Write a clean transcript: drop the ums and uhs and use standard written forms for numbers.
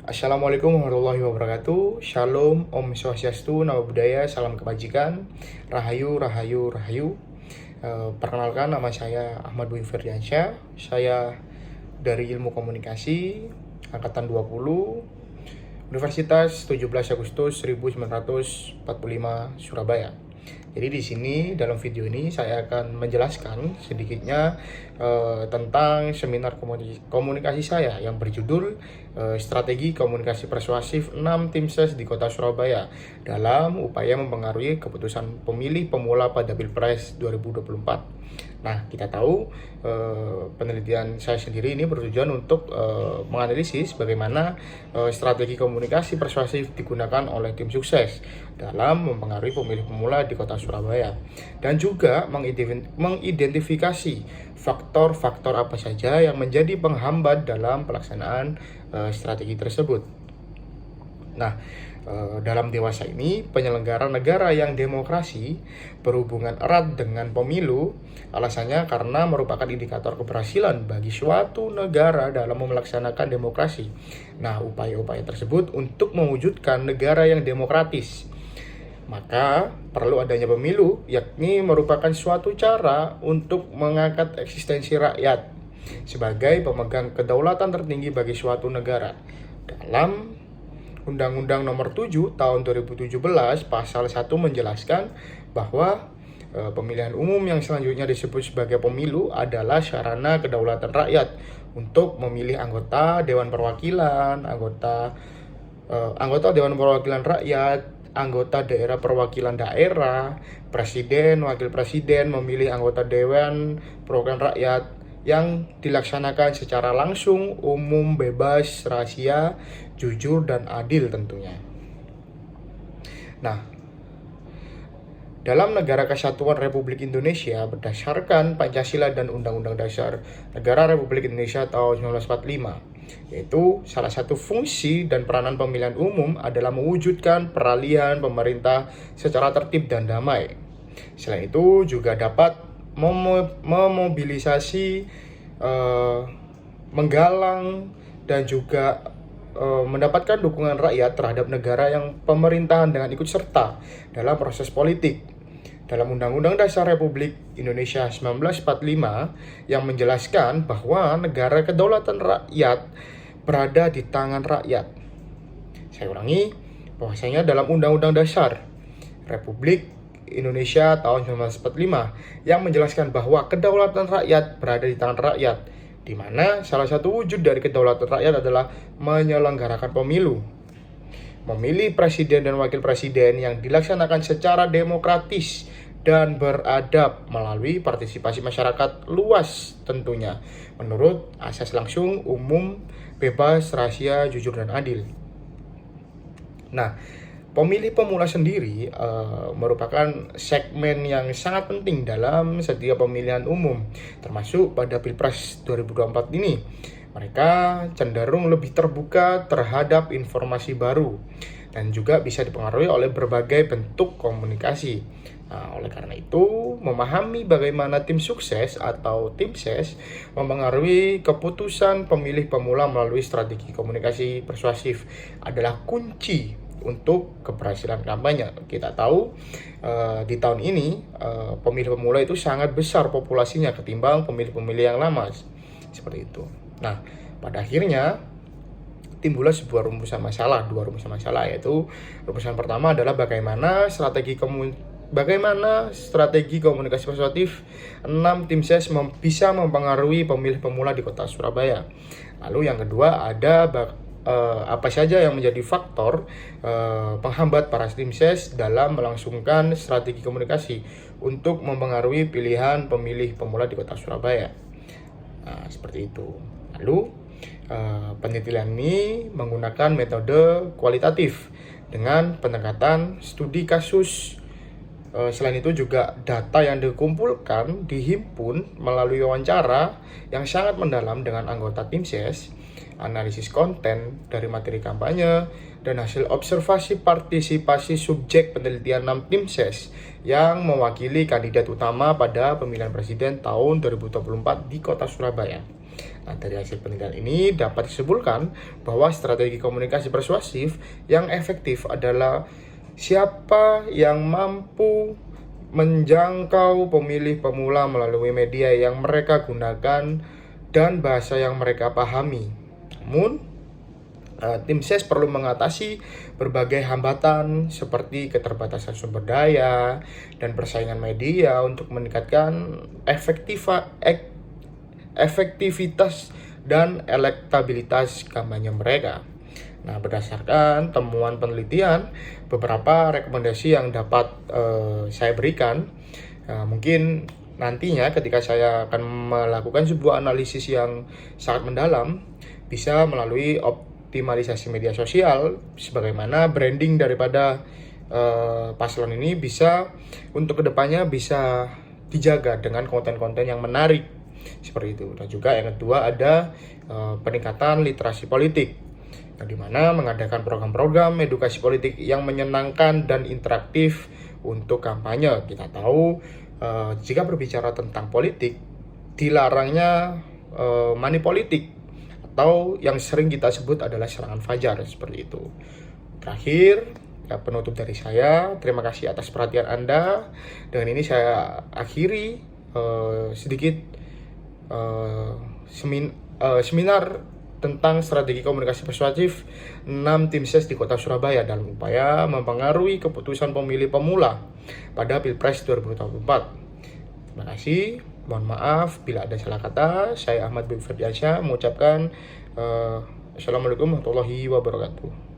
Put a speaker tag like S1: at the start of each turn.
S1: Assalamualaikum warahmatullahi wabarakatuh. Shalom, Om Swastiastu, Namo Buddhaya, Salam Kebajikan, Rahayu, Rahayu, Rahayu. Perkenalkan, nama saya Ahmad Dwi Firdiansyah. Saya dari Ilmu Komunikasi, Angkatan 20, Universitas 17 Agustus 1945, Surabaya. Jadi di sini dalam video ini saya akan menjelaskan sedikitnya tentang seminar komunikasi saya yang berjudul Strategi Komunikasi Persuasif 6 Tim Ses di Kota Surabaya dalam upaya mempengaruhi keputusan pemilih pemula pada Pilpres 2024. Nah, kita tahu penelitian saya sendiri ini bertujuan untuk menganalisis bagaimana strategi komunikasi persuasif digunakan oleh tim sukses dalam mempengaruhi pemilih pemula di Kota Surabaya, dan juga mengidentifikasi faktor-faktor apa saja yang menjadi penghambat dalam pelaksanaan strategi tersebut. Nah, dalam dewasa ini, penyelenggara negara yang demokrasi berhubungan erat dengan pemilu, alasannya karena merupakan indikator keberhasilan bagi suatu negara dalam melaksanakan demokrasi. Nah, upaya-upaya tersebut untuk mewujudkan negara yang demokratis, maka perlu adanya pemilu, yakni merupakan suatu cara untuk mengangkat eksistensi rakyat sebagai pemegang kedaulatan tertinggi bagi suatu negara. Dalam Undang-Undang Nomor 7 Tahun 2017 Pasal 1 menjelaskan bahwa pemilihan umum yang selanjutnya disebut sebagai pemilu adalah sarana kedaulatan rakyat untuk memilih anggota Dewan Perwakilan, anggota Dewan Perwakilan Rakyat, anggota daerah perwakilan daerah, presiden, wakil presiden, memilih anggota Dewan Perwakilan Rakyat yang dilaksanakan secara langsung, umum, bebas, rahasia, jujur, dan adil tentunya. Nah, dalam Negara Kesatuan Republik Indonesia berdasarkan Pancasila dan Undang-Undang Dasar Negara Republik Indonesia tahun 1945, yaitu salah satu fungsi dan peranan pemilihan umum adalah mewujudkan peralihan pemerintah secara tertib dan damai. Selain itu juga dapat memobilisasi, menggalang, dan juga mendapatkan dukungan rakyat terhadap negara yang pemerintahan dengan ikut serta dalam proses politik. Dalam Undang-Undang Dasar Republik Indonesia 1945 yang menjelaskan bahwa negara kedaulatan rakyat berada di tangan rakyat. Saya ulangi, bahwasanya dalam Undang-Undang Dasar Republik Indonesia tahun 1945 yang menjelaskan bahwa kedaulatan rakyat berada di tangan rakyat, di mana salah satu wujud dari kedaulatan rakyat adalah menyelenggarakan pemilu, memilih presiden dan wakil presiden yang dilaksanakan secara demokratis dan beradab melalui partisipasi masyarakat luas tentunya, menurut asas langsung, umum, bebas, rahasia, jujur, dan adil. Nah, pemilih pemula sendiri merupakan segmen yang sangat penting dalam setiap pemilihan umum, termasuk pada Pilpres 2024 ini. Mereka cenderung lebih terbuka terhadap informasi baru dan juga bisa dipengaruhi oleh berbagai bentuk komunikasi. Nah, oleh karena itu, memahami bagaimana tim sukses atau tim ses mempengaruhi keputusan pemilih pemula melalui strategi komunikasi persuasif adalah kunci untuk keberhasilan kampanye. Kita tahu di tahun ini pemilih pemula itu sangat besar populasinya ketimbang pemilih-pemilih yang lama, seperti itu. Nah, pada akhirnya timbullah sebuah dua rumusan masalah, yaitu rumusan pertama adalah bagaimana strategi komunikasi persuasif 6 tim ses bisa mempengaruhi pemilih pemula di Kota Surabaya. Lalu yang kedua ada apa saja yang menjadi faktor penghambat para tim ses dalam melangsungkan strategi komunikasi untuk mempengaruhi pilihan pemilih pemula di Kota Surabaya. Nah, seperti itu. Lalu penelitian ini menggunakan metode kualitatif dengan pendekatan studi kasus. Selain itu juga data yang dikumpulkan dihimpun melalui wawancara yang sangat mendalam dengan anggota tim ses, analisis konten dari materi kampanye, dan hasil observasi partisipasi subjek penelitian 6 tim ses yang mewakili kandidat utama pada pemilihan presiden tahun 2024 di Kota Surabaya. Nah, dari hasil penelitian ini dapat disimpulkan bahwa strategi komunikasi persuasif yang efektif adalah siapa yang mampu menjangkau pemilih pemula melalui media yang mereka gunakan dan bahasa yang mereka pahami. Namun, tim SES perlu mengatasi berbagai hambatan seperti keterbatasan sumber daya dan persaingan media untuk meningkatkan efektivitas dan elektabilitas kampanye mereka. Nah, berdasarkan temuan penelitian, beberapa rekomendasi yang dapat saya berikan, mungkin nantinya ketika saya akan melakukan sebuah analisis yang sangat mendalam, bisa melalui optimalisasi media sosial, sebagaimana branding daripada paslon ini bisa untuk kedepannya bisa dijaga dengan konten-konten yang menarik seperti itu. Dan juga yang kedua ada peningkatan literasi politik, yang dimana mengadakan program-program edukasi politik yang menyenangkan dan interaktif untuk kampanye. Kita tahu jika berbicara tentang politik, dilarangnya money politik, atau yang sering kita sebut adalah serangan fajar, seperti itu. Terakhir, penutup dari saya, terima kasih atas perhatian Anda. Dengan ini saya akhiri sedikit seminar tentang strategi komunikasi persuasif 6 tim SES di Kota Surabaya dalam upaya mempengaruhi keputusan pemilih pemula pada Pilpres 2024. Terima kasih. Mohon maaf bila ada salah kata. Saya Ahmad bin Ferdiansyah mengucapkan Assalamualaikum warahmatullahi wabarakatuh.